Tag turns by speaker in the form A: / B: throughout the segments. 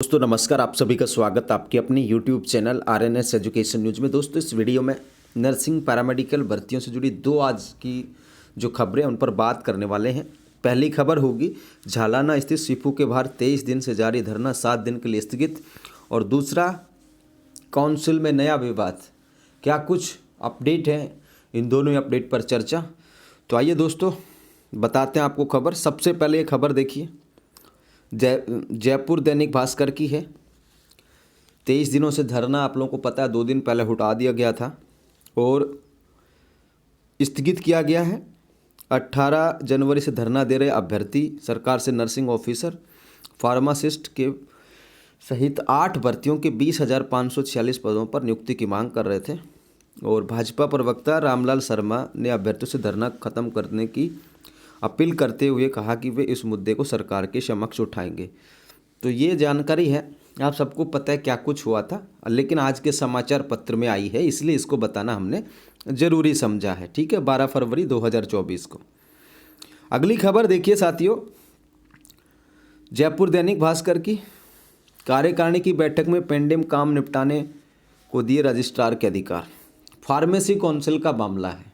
A: दोस्तों नमस्कार, आप सभी का स्वागत आपके अपने YouTube channel RNS education news में। दोस्तों इस वीडियो में नर्सिंग पैरामेडिकल भर्तियों से जुड़ी दो आज की जो खबरें उन पर बात करने वाले हैं। पहली खबर होगी झालाना स्थित सिफू के बाहर 23 दिन से जारी धरना 7 दिन के लिए स्थगित, और दूसरा काउंसिल में नया विवाद, क्या कुछ अपडेट है, इन दोनों ही अपडेट पर चर्चा। तो आइए दोस्तों बताते हैं आपको खबर। सबसे पहले ये खबर देखिए, जयपुर दैनिक भास्कर की है। 23 दिनों से धरना आप लोगों को पता है 2 दिन पहले हटा दिया गया था और स्थगित किया गया है। 18 जनवरी से धरना दे रहे अभ्यर्थी सरकार से नर्सिंग ऑफिसर, फार्मासिस्ट के सहित 8 भर्तियों के 20,546 पदों पर नियुक्ति की मांग कर रहे थे। और भाजपा प्रवक्ता रामलाल शर्मा ने अभ्यर्थियों से धरना खत्म करने की अपील करते हुए कहा कि वे इस मुद्दे को सरकार के समक्ष उठाएंगे। तो ये जानकारी है, आप सबको पता है क्या कुछ हुआ था, लेकिन आज के समाचार पत्र में आई है, इसलिए इसको बताना हमने ज़रूरी समझा है। ठीक है, 12 फरवरी 2024 को। अगली खबर देखिए साथियों, जयपुर दैनिक भास्कर की। कार्यकारिणी की बैठक में पेंडिंग काम निपटाने को दिए रजिस्ट्रार के अधिकार। फार्मेसी काउंसिल का मामला है,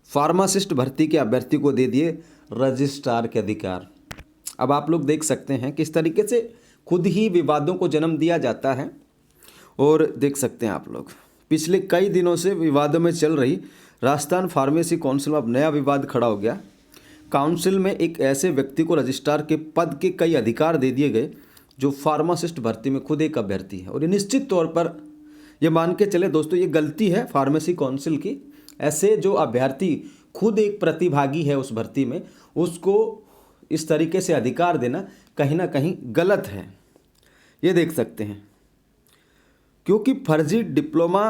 A: फार्मासिस्ट भर्ती के अभ्यर्थी को दे दिए रजिस्ट्रार के अधिकार। अब आप लोग देख सकते हैं किस तरीके से खुद ही विवादों को जन्म दिया जाता है। और देख सकते हैं आप लोग पिछले कई दिनों से विवादों में चल रही राजस्थान फार्मेसी काउंसिल में अब नया विवाद खड़ा हो गया। काउंसिल में एक ऐसे व्यक्ति को रजिस्ट्रार के पद के कई अधिकार दे दिए गए जो फार्मासिस्ट भर्ती में खुद एक अभ्यर्थी है। और ये निश्चित तौर पर ये मान के चले दोस्तों, ये गलती है फार्मेसी काउंसिल की। ऐसे जो अभ्यर्थी खुद एक प्रतिभागी है उस भर्ती में, उसको इस तरीके से अधिकार देना कहीं ना कहीं गलत है। ये देख सकते हैं, क्योंकि फर्जी डिप्लोमा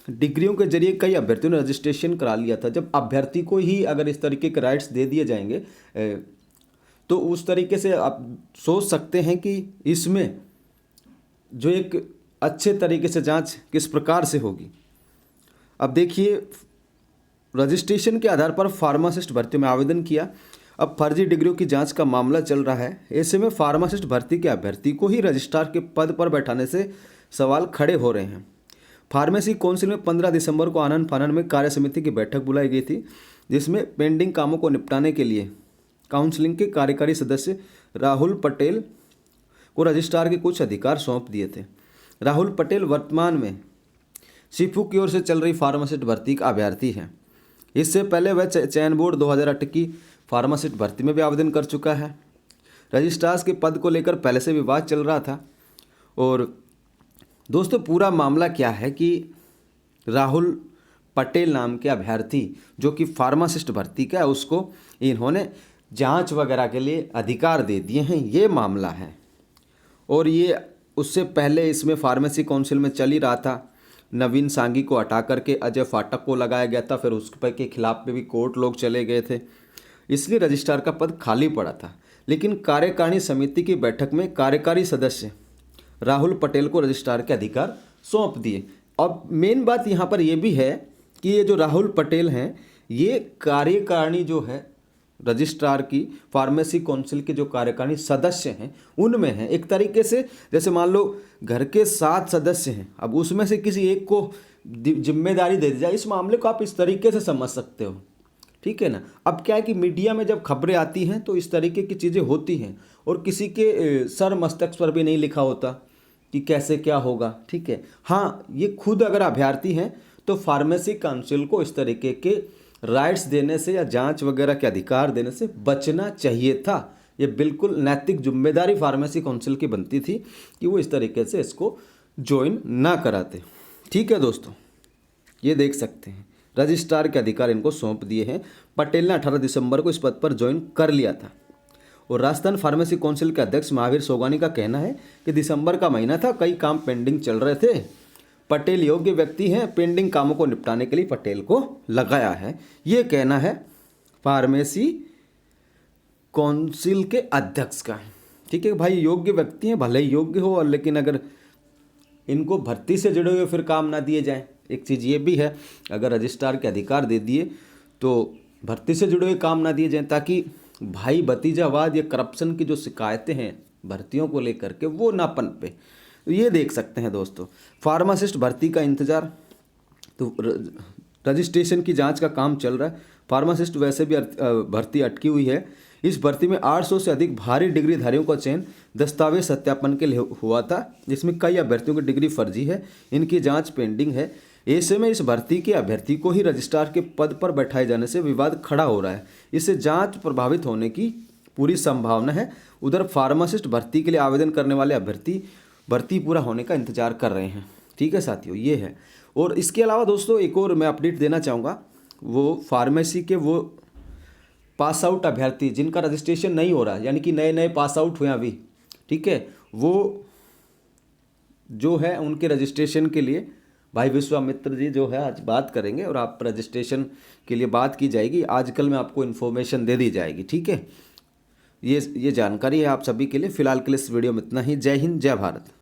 A: डिग्रियों के जरिए कई अभ्यर्थियों ने रजिस्ट्रेशन करा लिया था। जब अभ्यर्थी को ही अगर इस तरीके के राइट्स दे दिए जाएंगे तो उस तरीके से आप सोच सकते हैं कि इसमें जो एक अच्छे तरीके से जांच किस प्रकार से होगी। अब देखिए, रजिस्ट्रेशन के आधार पर फार्मासिस्ट भर्ती में आवेदन किया, अब फर्जी डिग्रियों की जांच का मामला चल रहा है। ऐसे में फार्मासिस्ट भर्ती के अभ्यर्थी को ही रजिस्ट्रार के पद पर बैठाने से सवाल खड़े हो रहे हैं। फार्मेसी काउंसिल में 15 दिसंबर को आनन फानन में कार्य समिति की बैठक बुलाई गई थी, जिसमें पेंडिंग कामों को निपटाने के लिए काउंसिलिंग के कार्यकारी सदस्य राहुल पटेल को रजिस्ट्रार के कुछ अधिकार सौंप दिए थे। राहुल पटेल वर्तमान में सिफू की ओर से चल रही फार्मासिस्ट भर्ती का अभ्यर्थी है। इससे पहले वह चयन बोर्ड 2008 की फार्मासिस्ट भर्ती में भी आवेदन कर चुका है। रजिस्ट्रार के पद को लेकर पहले से विवाद चल रहा था। और दोस्तों पूरा मामला क्या है कि राहुल पटेल नाम के अभ्यर्थी जो कि फार्मासिस्ट भर्ती का है, उसको इन्होंने जांच वगैरह के लिए अधिकार दे दिए हैं, ये मामला है। और ये उससे पहले इसमें फार्मेसी काउंसिल में चल ही रहा था। नवीन सांगी को हटा करके अजय फाटक को लगाया गया था, फिर उसके के खिलाफ पे भी कोर्ट लोग चले गए थे, इसलिए रजिस्ट्रार का पद खाली पड़ा था। लेकिन कार्यकारिणी समिति की बैठक में कार्यकारी सदस्य राहुल पटेल को रजिस्ट्रार के अधिकार सौंप दिए। अब मेन बात यहाँ पर यह भी है कि ये जो राहुल पटेल हैं, ये कार्यकारिणी जो है रजिस्ट्रार की फार्मेसी काउंसिल के जो कार्यकारिणी सदस्य हैं उनमें हैं। एक तरीके से जैसे मान लो घर के 7 सदस्य हैं, अब उसमें से किसी एक को जिम्मेदारी दे दी जाए, इस मामले को आप इस तरीके से समझ सकते हो। ठीक है ना। अब क्या है कि मीडिया में जब खबरें आती हैं तो इस तरीके की चीज़ें होती हैं और किसी के सर मस्तक पर भी नहीं लिखा होता कि कैसे क्या होगा। ठीक है, हाँ, ये खुद अगर अभ्यर्थी हैं तो फार्मेसी काउंसिल को इस तरीके के राइट्स देने से या जांच वगैरह के अधिकार देने से बचना चाहिए था। ये बिल्कुल नैतिक जिम्मेदारी फार्मेसी काउंसिल की बनती थी कि वो इस तरीके से इसको ज्वाइन ना कराते। ठीक है दोस्तों, ये देख सकते हैं रजिस्ट्रार के अधिकार इनको सौंप दिए हैं। पटेल ने 18 दिसंबर को इस पद पर ज्वाइन कर लिया था। और राजस्थान फार्मेसी काउंसिल के अध्यक्ष महावीर सोगानी का कहना है कि दिसंबर का महीना था, कई काम पेंडिंग चल रहे थे, पटेल योग्य व्यक्ति हैं, पेंडिंग कामों को निपटाने के लिए पटेल को लगाया है। ये कहना है फार्मेसी काउंसिल के अध्यक्ष का। ठीक है भाई, योग्य व्यक्ति हैं, भले ही योग्य हो, लेकिन अगर इनको भर्ती से जुड़े हुए फिर काम ना दिए जाएं। एक चीज़ ये भी है, अगर रजिस्ट्रार के अधिकार दे दिए तो भर्ती से जुड़े हुए काम ना दिए जाएं, ताकि भाई भतीजावाद या करप्शन की जो शिकायतें हैं भर्तियों को लेकर के वो ना पनपे। तो ये देख सकते हैं दोस्तों, फार्मासिस्ट भर्ती का इंतज़ार, तो रजिस्ट्रेशन की जांच का काम चल रहा है। फार्मासिस्ट वैसे भी भर्ती अटकी हुई है। इस भर्ती में 800 से अधिक भारी डिग्रीधारियों का चयन दस्तावेज सत्यापन के लिए हुआ था, जिसमें कई अभ्यर्थियों की डिग्री फर्जी है, इनकी जांच पेंडिंग है। ऐसे में इस भर्ती के अभ्यर्थी को ही रजिस्ट्रार के पद पर बैठाए जाने से विवाद खड़ा हो रहा है। इससे जांच प्रभावित होने की पूरी संभावना है। उधर फार्मासिस्ट भर्ती के लिए आवेदन करने वाले अभ्यर्थी भर्ती पूरा होने का इंतजार कर रहे हैं। ठीक है साथियों, ये है। और इसके अलावा दोस्तों एक और मैं अपडेट देना चाहूँगा, वो फार्मेसी के वो पास आउट अभ्यर्थी जिनका रजिस्ट्रेशन नहीं हो रहा, यानी कि नए नए पास आउट हुए अभी, ठीक है, वो जो है उनके रजिस्ट्रेशन के लिए भाई विश्वामित्र जी जो है आज बात करेंगे और आप रजिस्ट्रेशन के लिए बात की जाएगी। आजकल में आपको इन्फॉर्मेशन दे दी जाएगी। ठीक है, ये जानकारी है आप सभी के लिए। फिलहाल के लिए इस वीडियो में इतना ही। जय हिंद, जय भारत।